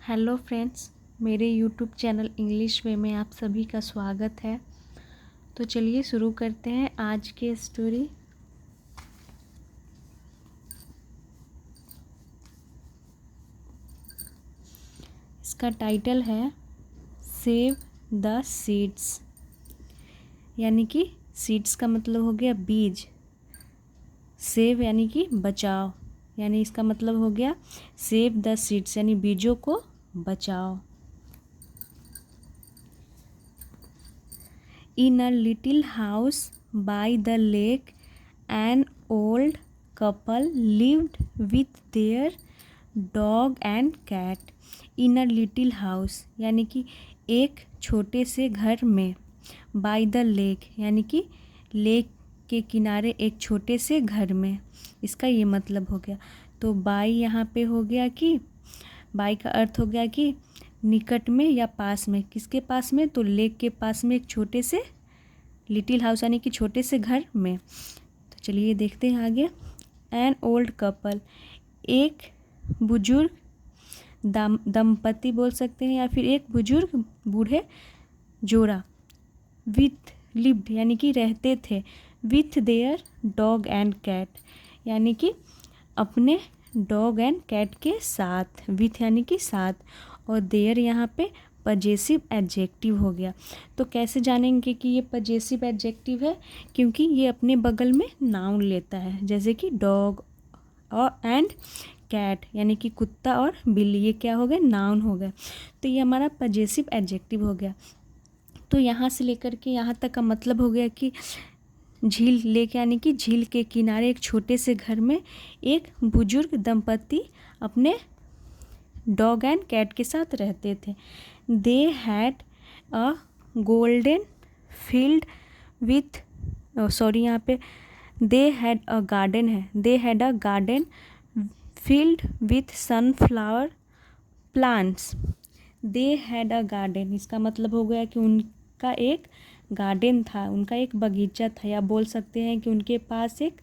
Hello friends, मेरे YouTube channel English वे में आप सभी का स्वागत है। तो चलिए शुरू करते हैं आज की स्टोरी। इसका टाइटल है सेव द सीड्स, यानी कि सीड्स का मतलब हो गया बीज, सेव यानी कि बचाओ, यानी इसका मतलब हो गया सेव द सीड्स यानी बीजों को बचाओ। In a little house by the lake, an old couple lived with their dog and cat. In a little house यानी कि एक छोटे से घर में, by the lake यानी कि लेक के किनारे एक छोटे से घर में, इसका ये मतलब हो गया। तो बाई यहाँ पे हो गया कि बाई का अर्थ हो गया कि निकट में या पास में। किसके पास में? तो लेक के पास में एक छोटे से, लिटिल हाउस यानी कि छोटे से घर में। तो चलिए देखते हैं आगे। एन ओल्ड कपल, एक बुजुर्ग दंपति बोल सकते हैं या फिर एक बुजुर्ग बूढ़े जोड़ा, विथ लिव्ड यानी कि रहते थे, with their dog and cat यानी कि अपने डॉग एंड कैट के साथ, विथ यानी कि साथ, और देयर यहाँ पे पजेसिव एडजेक्टिव हो गया। तो कैसे जानेंगे कि ये पजेसिव एडजेक्टिव है? क्योंकि ये अपने बगल में नाउन लेता है, जैसे कि डॉग और एंड कैट यानी कि कुत्ता और बिल्ली, ये क्या हो गए? नाउन हो गए। तो ये हमारा पजेसिव एडजेक्टिव हो गया। तो यहाँ से लेकर के यहाँ तक का मतलब हो गया कि झील लेक यानी कि झील के किनारे एक छोटे से घर में एक बुजुर्ग दंपति अपने डॉग एंड कैट के साथ रहते थे। They had a golden field with यहाँ पे दे हैड अ गार्डन है, they had a garden field with sunflower plants. They had a garden, इसका मतलब हो गया कि उनका एक गार्डन था, उनका एक बगीचा था, या बोल सकते हैं कि उनके पास एक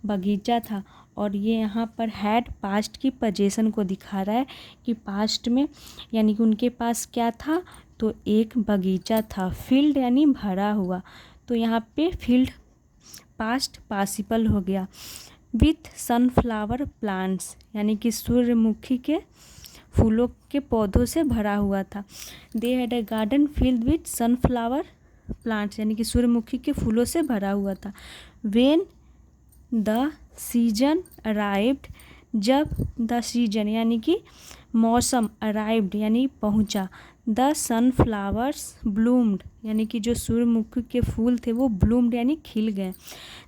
बगीचा था। और ये यहाँ पर हैड पास्ट की पोजीशन को दिखा रहा है कि पास्ट में यानी कि उनके पास क्या था? तो एक बगीचा था। फील्ड यानी भरा हुआ, तो यहाँ पे फील्ड पास्ट पार्टिसिपल हो गया। विथ सनफ्लावर प्लांट्स यानी कि सूर्यमुखी के फूलों के पौधों से भरा हुआ था। They had a garden field with sunflower plants यानी कि सूर्यमुखी के फूलों से भरा हुआ था। व्हेन द सीजन अराइव्ड, जब द सीजन यानी कि मौसम, अराइव्ड यानी पहुंचा, द सनफ्लावर्स ब्लूम्ड यानी कि जो सूर्यमुखी के फूल थे वो ब्लूम्ड यानी खिल गए।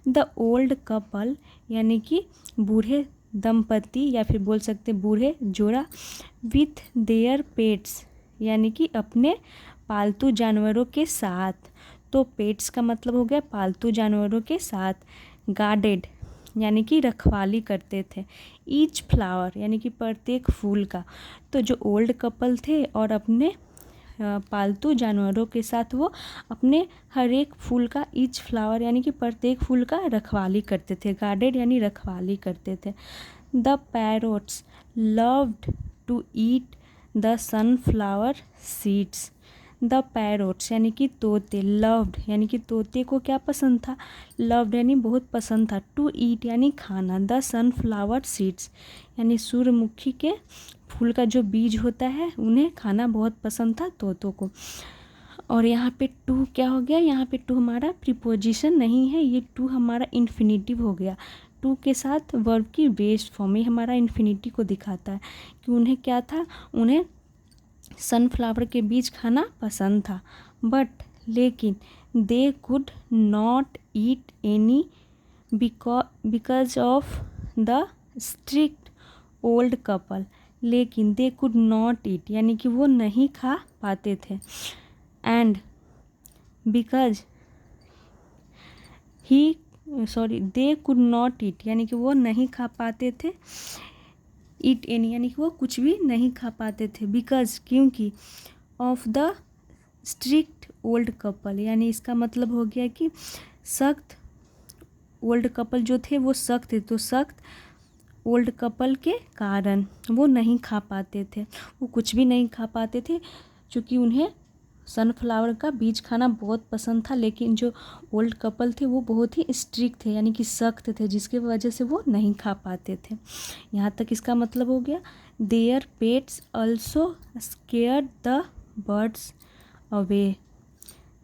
द ओल्ड कपल यानी कि बूढ़े दंपति या फिर बोल सकते बूढ़े जोड़ा, विथ देयर पेट्स यानी कि अपने पालतू जानवरों के साथ। तो पेट्स का मतलब हो गया पालतू जानवरों के साथ। गार्डेड यानी कि रखवाली करते थे। ईच फ्लावर यानी कि प्रत्येक फूल का। तो जो ओल्ड कपल थे और अपने पालतू जानवरों के साथ वो अपने हर एक फूल का, ईच फ्लावर यानी कि प्रत्येक फूल का रखवाली करते थे। गार्डेड यानी रखवाली करते थे। The parrots loved to eat the sunflower seeds. The parrots यानी कि तोते, लव्ड यानी कि तोते को क्या पसंद था? लव्ड यानी बहुत पसंद था। टू ईट यानी खाना। द सनफ्लावर सीड्स यानी सूर्यमुखी के फूल का जो बीज होता है उन्हें खाना बहुत पसंद था तोतों को। और यहाँ पे टू क्या हो गया? यहाँ पे टू हमारा प्रीपोजिशन नहीं है, ये टू हमारा इन्फिनिटिव हो गया। टू के साथ वर्ब की बेस्ड फॉर्म, ये हमारा इन्फिनिटी को दिखाता है कि उन्हें क्या था? उन्हें सनफ्लावर के बीज खाना पसंद था। बट लेकिन they could not eat any because of the strict old couple. लेकिन दे कुड नॉट ईट यानी कि वो नहीं खा पाते थे। And because they could not eat यानी कि वो नहीं खा पाते थे। ईट एनी यानी कि वो कुछ भी नहीं खा पाते थे। बिकॉज क्योंकि of the strict old couple यानी इसका मतलब हो गया कि सख्त ओल्ड कपल जो थे वो सख्त थे। तो सख्त ओल्ड कपल के कारण वो नहीं खा पाते थे, वो कुछ भी नहीं खा पाते थे क्योंकि उन्हें सनफ्लावर का बीज खाना बहुत पसंद था। लेकिन जो ओल्ड कपल थे वो बहुत ही स्ट्रिक्ट थे, यानी कि सख्त थे, जिसके वजह से वो नहीं खा पाते थे। यहाँ तक इसका मतलब हो गया। Their pets also scared the birds away.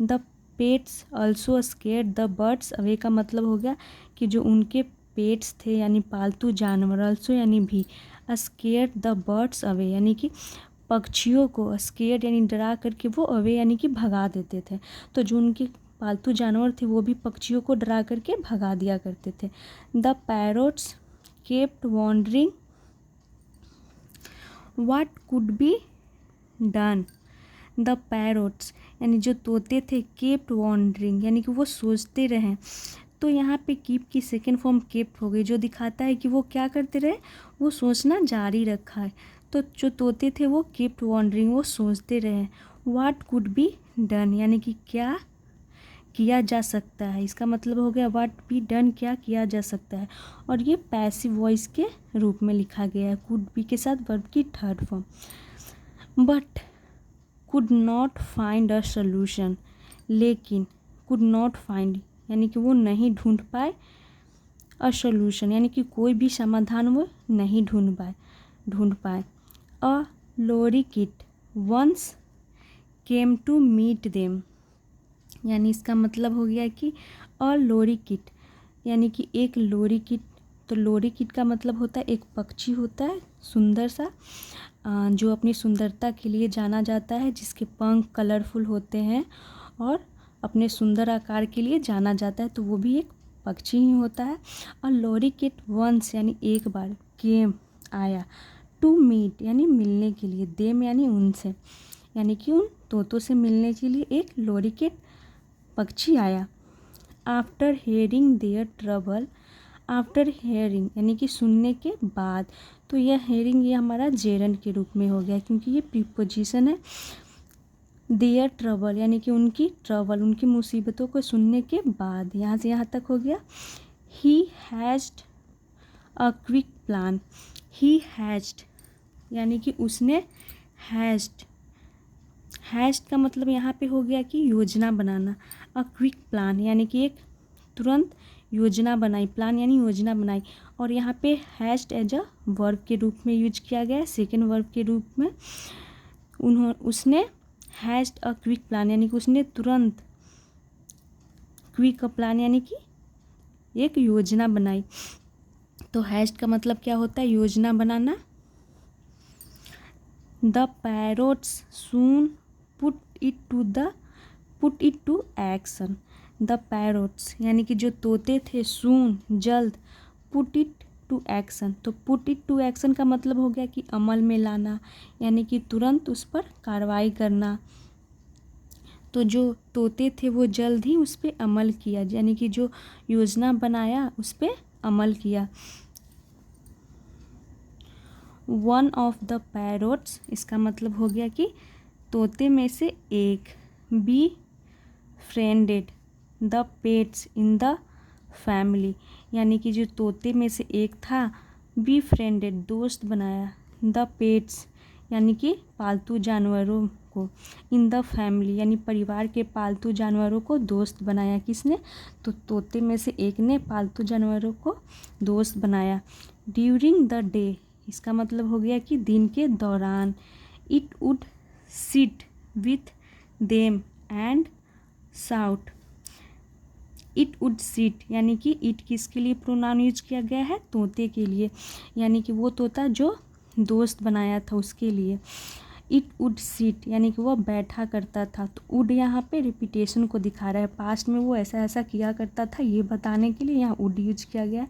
The pets also scared the birds away का मतलब हो गया कि जो उनके पेट्स थे यानी पालतू जानवर, ऑल्सो यानी भी, स्केयर्ड द बर्ड्स अवे यानी कि पक्षियों को, स्केयर्ड यानी डरा करके, वो अवे यानी कि भगा देते थे। तो जो उनके पालतू जानवर थे वो भी पक्षियों को डरा करके भगा दिया करते थे। The parrots kept wondering what could be done. The parrots यानी जो तोते थे, केप्ट वॉन्डरिंग यानी कि वो सोचते रहें। तो यहाँ पे कीप की सेकेंड फॉर्म केप्ट हो गई, जो दिखाता है कि वो क्या करते रहे, वो सोचना जारी रखा है। तो जो तोते थे वो केप्ट वॉन्डरिंग, वो सोचते रहे। व्हाट कुड बी डन यानी कि क्या किया जा सकता है, इसका मतलब हो गया व्हाट बी डन, क्या किया जा सकता है। और ये पैसिव वॉइस के रूप में लिखा गया है, कुड बी के साथ वर्ब की third form. But could not find a solution, लेकिन कुड नॉट फाइंड यानी कि वो नहीं ढूंढ पाए, अ सोल्यूशन यानी कि कोई भी समाधान वो नहीं ढूंढ पाए। A lorikeet once came to meet them, यानी इसका मतलब हो गया कि अ लोरी किट यानी कि एक लोरी किट। तो लोरी किट का मतलब होता है एक पक्षी होता है सुंदर सा, जो अपनी सुंदरता के लिए जाना जाता है, जिसके पंख कलरफुल होते हैं और अपने सुंदर आकार के लिए जाना जाता है, तो वो भी एक पक्षी ही होता है। और लोरी किट वंस यानी एक बार, केम आया, टू मीट यानी मिलने के लिए, देम यानी उनसे, यानी कि उन तोतों से मिलने के लिए एक लोरी किट पक्षी आया। After hearing their trouble, after hearing यानी कि सुनने के बाद, तो यह हेयरिंग ये हमारा जेरंड के रूप में हो गया क्योंकि ये प्रीपोजिशन है। देयर ट्रबल यानी कि उनकी ट्रबल, उनकी मुसीबतों को सुनने के बाद, यहाँ से यहाँ तक हो गया। He hatched a quick plan, he hatched यानी कि उसने, हैज्ड का मतलब यहाँ पे हो गया कि योजना बनाना। अ क्विक प्लान यानी कि एक तुरंत योजना बनाई, प्लान यानी योजना बनाई। और यहाँ पे हैज्ड एज अ वर्ब के रूप में यूज किया गया है, सेकेंड वर्ब के रूप में। उसने हैज्ड अ क्विक प्लान यानी कि उसने तुरंत, क्विक प्लान यानी कि एक योजना बनाई। तो हैज्ड का मतलब क्या होता है, योजना बनाना। The parrots soon put it to action. The parrots यानी कि जो तोते थे, सून जल्द, पुट इट टू एक्शन, तो पुट इट टू एक्शन का मतलब हो गया कि अमल में लाना, यानी कि तुरंत उस पर कार्रवाई करना। तो जो तोते थे वो जल्द ही उस पर अमल किया, यानी कि जो योजना बनाया उस पर अमल किया। वन ऑफ द पैरोट्स, इसका मतलब हो गया कि तोते में से एक, befriended the pets in the family, यानी कि जो तोते में से एक था, बी फ्रेंडेड दोस्त बनाया, द पेट्स यानी कि पालतू जानवरों को, इन द फैमिली यानी परिवार के पालतू जानवरों को दोस्त बनाया। किसने, तो तोते में से एक ने पालतू जानवरों को दोस्त बनाया। ड्यूरिंग द डे, इसका मतलब हो गया कि दिन के दौरान। It would sit with them and shout, it would sit यानी कि इट किसके लिए प्रोनाउन यूज किया गया है, तोते के लिए, यानी कि वो तोता जो दोस्त बनाया था उसके लिए। इट वुड सिट यानी कि वह बैठा करता था, तो वुड यहाँ पे रिपीटेशन को दिखा रहा है, पास्ट में वो ऐसा ऐसा किया करता था ये बताने के लिए यहाँ वुड यूज किया गया।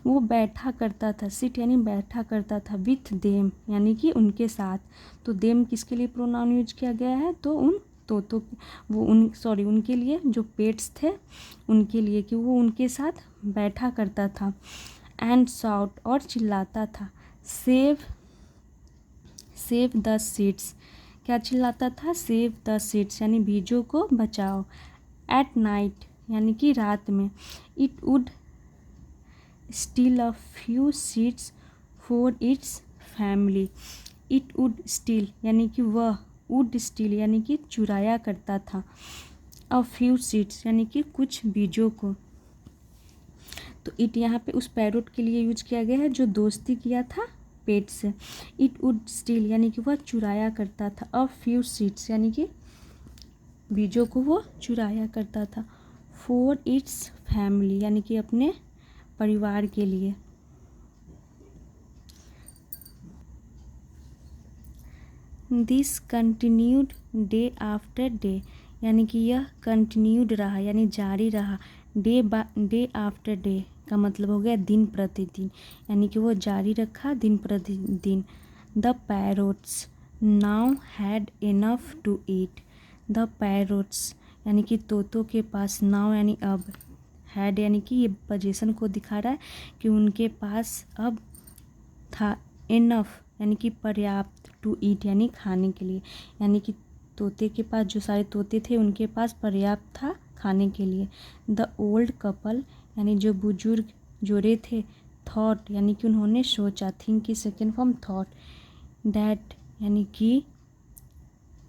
वो बैठा करता था, सिट यानी बैठा करता था, विथ देम यानी कि उनके साथ, तो देम किसके लिए प्रोनाउन यूज किया गया है, तो उन तोतों, उनके लिए जो पेट्स थे उनके लिए, कि वो उनके साथ बैठा करता था। एंड शाउट और चिल्लाता था, सेव द सीड्स, क्या चिल्लाता था, सेव द सीड्स यानी बीजों को बचाओ। एट नाइट यानी कि रात में। It would steel a few seeds for its family. It would steel यानी कि वह, वुड स्टील यानी कि चुराया करता था, अ फ्यू सीड्स यानी कि कुछ बीजों को। तो इट यहाँ पे उस पैरोट के लिए यूज किया गया है जो दोस्ती किया था पेट से। इट वुड स्टील यानी कि वह चुराया करता था, अ फ्यू सीड्स यानी कि बीजों को वो चुराया करता था, फॉर इट्स फैमिली यानी कि अपने परिवार के लिए। This continued day after day यानी कि यह कंटिन्यूड रहा यानी जारी रहा, डे आफ्टर डे का मतलब हो गया दिन प्रतिदिन, यानी कि वो जारी रखा दिन प्रतिदिन। The parrots now had enough to eat. The parrots यानी कि तोतों के पास, नाउ यानी अब, हैड यानी कि ये पोजीशन को दिखा रहा है कि उनके पास अब था, इनफ यानी कि पर्याप्त, टू ईट यानी खाने के लिए, यानी कि तोते के पास, जो सारे तोते थे उनके पास पर्याप्त था खाने के लिए। द ओल्ड कपल यानी जो बुजुर्ग जोड़े थे, थॉट यानी कि उन्होंने सोचा, थिंक की सेकेंड फॉर्म थॉट, डैट यानी कि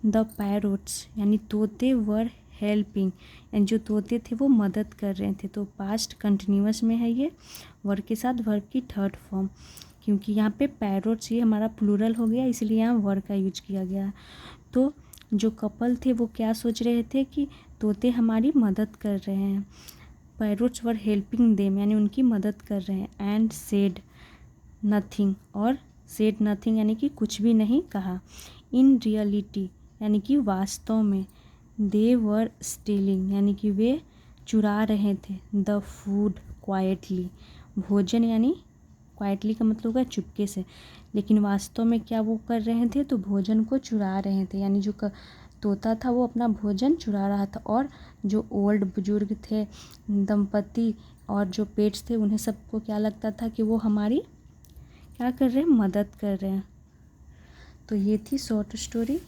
द पैरोट्स यानी तोते वर हेल्पिंग यानी जो तोते थे वो मदद कर रहे थे। तो पास्ट कंटिन्यूअस में है ये, वर्ब के साथ वर्ब की थर्ड फॉर्म, क्योंकि यहाँ पे पैरोट्स ये हमारा प्लूरल हो गया इसलिए यहाँ वर्ब का यूज किया गया। तो जो कपल थे वो क्या सोच रहे थे कि तोते हमारी मदद कर रहे हैं, पैरोट्स वर हेल्पिंग देम यानी उनकी मदद कर रहे हैं, एंड सेड नथिंग, और सेड नथिंग यानी कि कुछ भी नहीं कहा। इन रियलिटी यानी कि वास्तव में, दे वर स्टीलिंग यानी कि वे चुरा रहे थे, द फूड क्वाइटली, भोजन यानी क्वाइटली का मतलब होगा चुपके से, लेकिन वास्तव में क्या वो कर रहे थे, तो भोजन को चुरा रहे थे, यानी जो तोता था वो अपना भोजन चुरा रहा था। और जो ओल्ड बुजुर्ग थे, दंपति और जो पेट्स थे, उन्हें सबको क्या लगता था कि वो हमारी क्या कर रहे हैं, मदद कर रहे हैं। तो ये थी शॉर्ट स्टोरी।